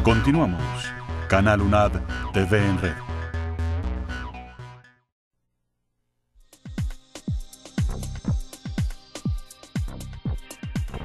Continuamos. Canal UNAD TV en Red.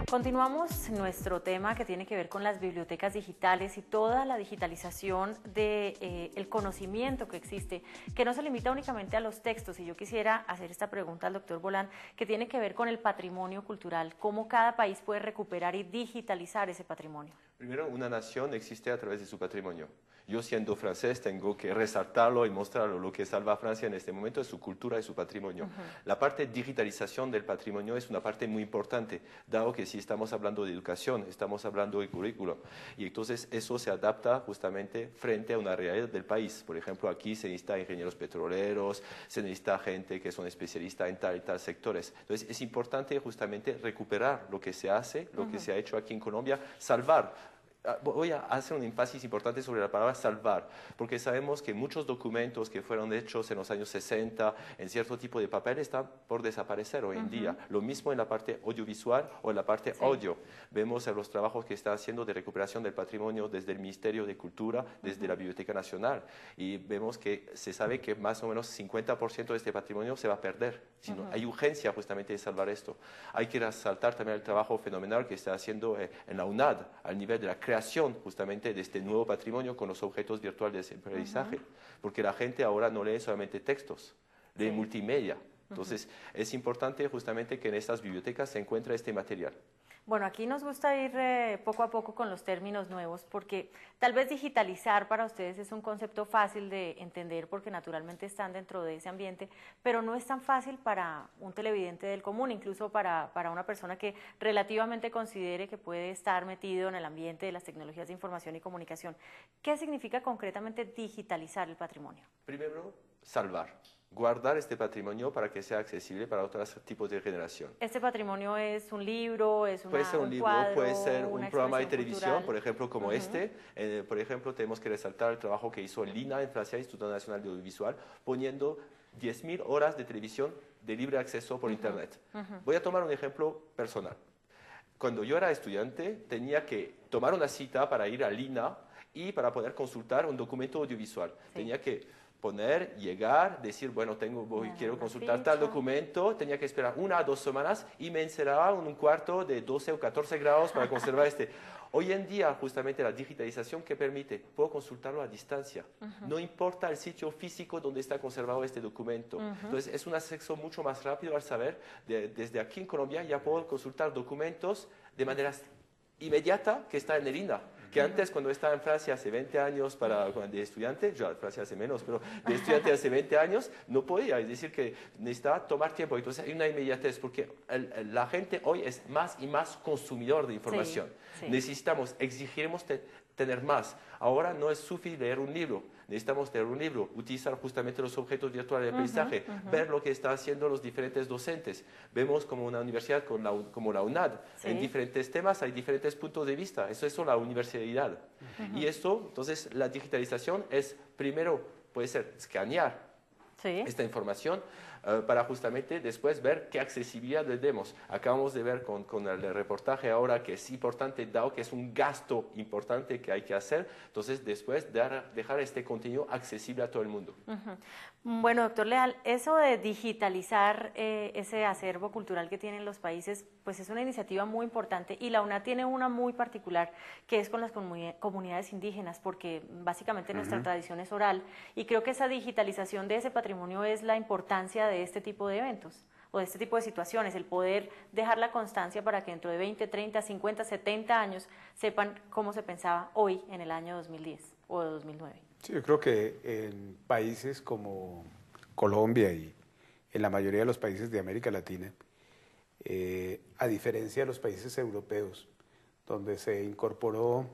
Continuamos nuestro tema que tiene que ver con las bibliotecas digitales y toda la digitalización del conocimiento que existe, que no se limita únicamente a los textos. Y yo quisiera hacer esta pregunta al doctor Bolán, que tiene que ver con el patrimonio cultural, cómo cada país puede recuperar y digitalizar ese patrimonio. Primero, una nación existe a través de su patrimonio. Yo, siendo francés, tengo que resaltarlo y mostrarlo. Lo que salva a Francia en este momento es su cultura y su patrimonio. La parte de digitalización del patrimonio es una parte muy importante, dado que si estamos hablando de educación, estamos hablando de currículum. Y entonces eso se adapta justamente frente a una realidad del país. Por ejemplo, aquí se necesita ingenieros petroleros, se necesita gente que son especialistas en tal y tal sectores. Entonces es importante justamente recuperar lo que se hace, lo que se ha hecho aquí en Colombia, salvar. Voy a hacer un énfasis importante sobre la palabra salvar, porque sabemos que muchos documentos que fueron hechos en los años 60 en cierto tipo de papel están por desaparecer hoy en día. Lo mismo en la parte audiovisual o en la parte audio. Vemos los trabajos que está haciendo de recuperación del patrimonio desde el Ministerio de Cultura, desde la Biblioteca Nacional, y vemos que se sabe que más o menos 50% de este patrimonio se va a perder. Hay urgencia justamente de salvar esto. Hay que resaltar también el trabajo fenomenal que está haciendo en la UNAD, al nivel de la creación justamente de este nuevo patrimonio con los objetos virtuales de aprendizaje, porque la gente ahora no lee solamente textos, lee multimedia. Entonces, es importante justamente que en estas bibliotecas se encuentre este material. Bueno, aquí nos gusta ir poco a poco con los términos nuevos, porque tal vez digitalizar para ustedes es un concepto fácil de entender porque naturalmente están dentro de ese ambiente, pero no es tan fácil para un televidente del común, incluso para una persona que relativamente considere que puede estar metido en el ambiente de las tecnologías de información y comunicación. ¿Qué significa concretamente digitalizar el patrimonio? Primero, salvar. Guardar este patrimonio para que sea accesible para otros tipos de generación. ¿Este patrimonio es un libro, es puede ser un libro, cuadro, puede ser un programa de televisión, cultural? por ejemplo, como este. Por ejemplo, tenemos que resaltar el trabajo que hizo l'INA en Francia, Instituto Nacional de Audiovisual, poniendo 10.000 horas de televisión de libre acceso por Internet. Voy a tomar un ejemplo personal. Cuando yo era estudiante, tenía que tomar una cita para ir al INA y para poder consultar un documento audiovisual. Tenía que poner, llegar, decir, bueno, quiero consultar tal documento, tenía que esperar 1 a 2 semanas y me encerraba en un cuarto de 12 o 14 grados para conservar este. Hoy en día, justamente la digitalización que permite, puedo consultarlo a distancia. No importa el sitio físico donde está conservado este documento. Entonces, es un acceso mucho más rápido al saber. Desde aquí en Colombia ya puedo consultar documentos de manera inmediata que está en el INA. Que antes, cuando estaba en Francia hace 20 años de estudiante, yo en Francia hace menos, pero de estudiante hace 20 años, no podía, es decir, que necesitaba tomar tiempo. Entonces hay una inmediatez, porque la gente hoy es más y más consumidor de información. Necesitamos, exigiremos tener más. Ahora no es suficiente leer un libro, necesitamos leer un libro, utilizar justamente los objetos virtuales de aprendizaje, ver lo que están haciendo los diferentes docentes. Vemos como una universidad como la UNAD, en diferentes temas hay diferentes puntos de vista. Eso es la universalidad. Y esto, entonces, la digitalización es, primero, puede ser escanear esta información para justamente después ver qué accesibilidad le demos. Acabamos de ver con el reportaje ahora que es importante, dado que es un gasto importante que hay que hacer, entonces después dejar este contenido accesible a todo el mundo. Bueno, doctor Leal, eso de digitalizar ese acervo cultural que tienen los países, pues es una iniciativa muy importante y la UNAD tiene una muy particular que es con las comunidades indígenas, porque básicamente nuestra tradición es oral y creo que esa digitalización de ese patrimonio es la importancia de este tipo de eventos o de este tipo de situaciones, el poder dejar la constancia para que dentro de 20, 30, 50, 70 años sepan cómo se pensaba hoy en el año 2010 o 2009. Sí, yo creo que en países como Colombia y en la mayoría de los países de América Latina, a diferencia de los países europeos, donde se incorporó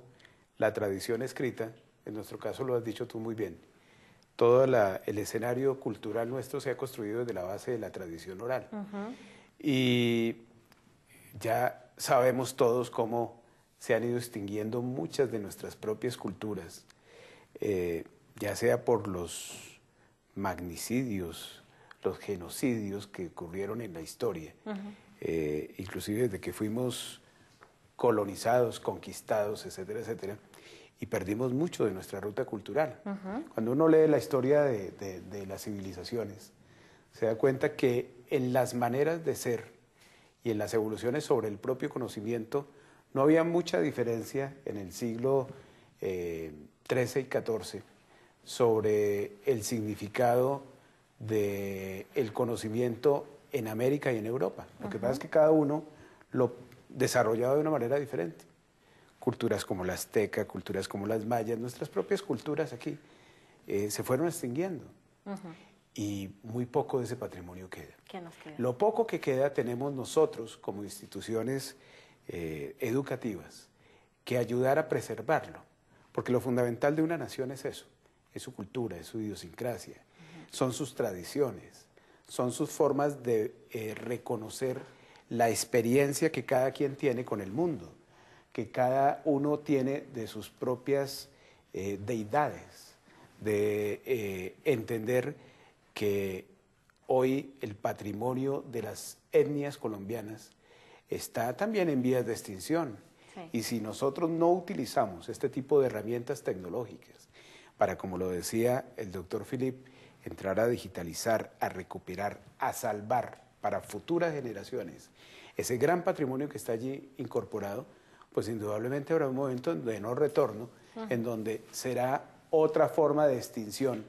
la tradición escrita, en nuestro caso lo has dicho tú muy bien, todo el escenario cultural nuestro se ha construido desde la base de la tradición oral. Y ya sabemos todos cómo se han ido extinguiendo muchas de nuestras propias culturas, ya sea por los magnicidios, los genocidios que ocurrieron en la historia, inclusive desde que fuimos colonizados, conquistados, etcétera, etcétera. y perdimos mucho de nuestra ruta cultural. Cuando uno lee la historia de las civilizaciones, se da cuenta que en las maneras de ser y en las evoluciones sobre el propio conocimiento no había mucha diferencia en el siglo XIII y XIV sobre el significado del conocimiento en América y en Europa. Lo que pasa es que cada uno lo desarrollaba de una manera diferente. Culturas como la azteca, culturas como las mayas, nuestras propias culturas aquí se fueron extinguiendo. Y muy poco de ese patrimonio queda. ¿Qué nos queda? Lo poco que queda tenemos nosotros como instituciones educativas que ayudar a preservarlo, porque lo fundamental de una nación es eso, es su cultura, es su idiosincrasia, son sus tradiciones, son sus formas de reconocer la experiencia que cada quien tiene con el mundo, que cada uno tiene de sus propias deidades, de entender que hoy el patrimonio de las etnias colombianas está también en vías de extinción. Sí. Y si nosotros no utilizamos este tipo de herramientas tecnológicas para, como lo decía el doctor Philippe, entrar a digitalizar, a recuperar, a salvar para futuras generaciones ese gran patrimonio que está allí incorporado, pues indudablemente habrá un momento de no retorno, en donde será otra forma de extinción,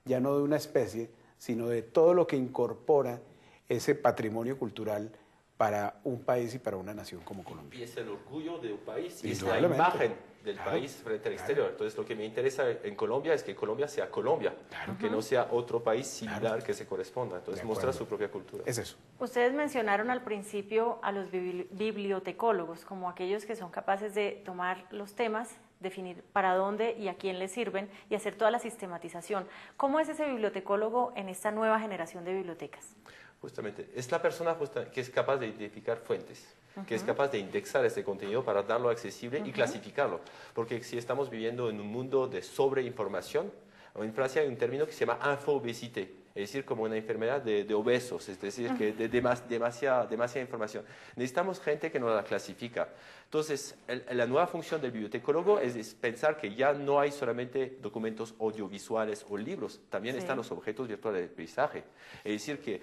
ya no de una especie, sino de todo lo que incorpora ese patrimonio cultural para un país y para una nación como Colombia. Y es el orgullo de un país, y es la imagen del país frente al exterior. Entonces, lo que me interesa en Colombia es que Colombia sea Colombia, que no sea otro país similar que se corresponda. Entonces, mostrar su propia cultura. Es eso. Ustedes mencionaron al principio a los bibliotecólogos como aquellos que son capaces de tomar los temas, definir para dónde y a quién les sirven y hacer toda la sistematización. ¿Cómo es ese bibliotecólogo en esta nueva generación de bibliotecas? Justamente, es la persona que es capaz de identificar fuentes, que es capaz de indexar este contenido para darlo accesible y clasificarlo. Porque si estamos viviendo en un mundo de sobreinformación, en Francia hay un término que se llama infobesité, es decir, como una enfermedad de obesos, es decir, que de demasiada información. Necesitamos gente que nos la clasifica. Entonces, la nueva función del bibliotecólogo es pensar que ya no hay solamente documentos audiovisuales o libros, también están los objetos virtuales de aprendizaje, es decir, que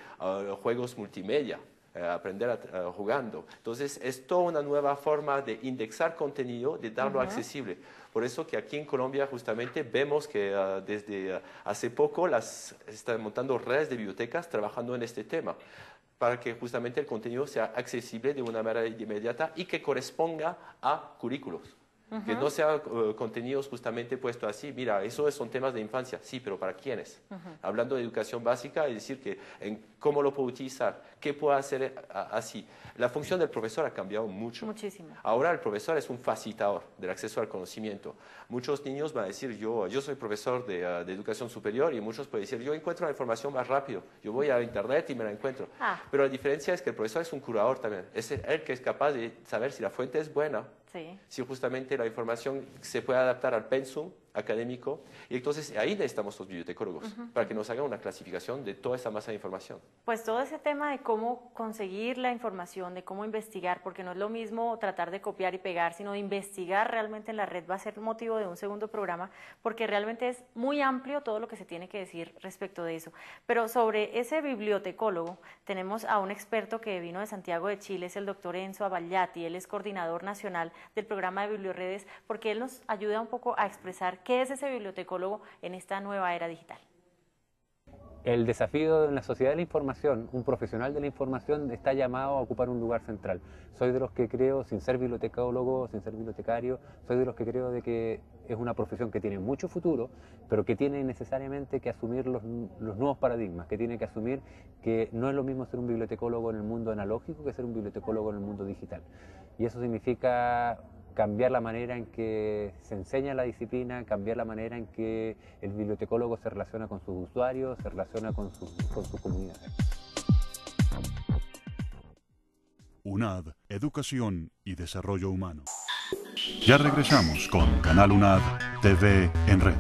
juegos multimedia, aprender jugando. Entonces, es toda una nueva forma de indexar contenido, de darlo accesible. Por eso que aquí en Colombia justamente vemos que desde hace poco están montando redes de bibliotecas trabajando en este tema, para que justamente el contenido sea accesible de una manera inmediata y que corresponda a currículos. Que no sean contenidos justamente puestos así, mira, esos son temas de infancia, sí, pero ¿para quiénes? Hablando de educación básica, es decir, que cómo lo puedo utilizar, qué puedo hacer así. La función del profesor ha cambiado mucho. Muchísimo. Ahora el profesor es un facilitador del acceso al conocimiento. Muchos niños van a decir, yo soy profesor de educación superior, y muchos pueden decir, yo encuentro la información más rápido, yo voy a internet y me la encuentro. Pero la diferencia es que el profesor es un curador también, es él que es capaz de saber si la fuente es buena, si justamente la información se puede adaptar al pensum académico, y entonces ahí necesitamos los bibliotecólogos para que nos hagan una clasificación de toda esa masa de información. Pues todo ese tema de cómo conseguir la información, de cómo investigar, porque no es lo mismo tratar de copiar y pegar, sino de investigar realmente en la red, va a ser motivo de un segundo programa, porque realmente es muy amplio todo lo que se tiene que decir respecto de eso. Pero sobre ese bibliotecólogo tenemos a un experto que vino de Santiago de Chile, es el doctor Enzo Aballati, él es coordinador nacional del programa de Biblioredes, porque él nos ayuda un poco a expresar qué es ese bibliotecólogo en esta nueva era digital. El desafío en la sociedad de la información, un profesional de la información está llamado a ocupar un lugar central. Soy de los que creo, sin ser bibliotecólogo, sin ser bibliotecario, soy de los que creo de que es una profesión que tiene mucho futuro, pero que tiene necesariamente que asumir los nuevos paradigmas, que tiene que asumir que no es lo mismo ser un bibliotecólogo en el mundo analógico que ser un bibliotecólogo en el mundo digital. Y eso significa cambiar la manera en que se enseña la disciplina, cambiar la manera en que el bibliotecólogo se relaciona con sus usuarios, se relaciona con su comunidad. UNAD, Educación y Desarrollo Humano. Ya regresamos con Canal UNAD TV en Red.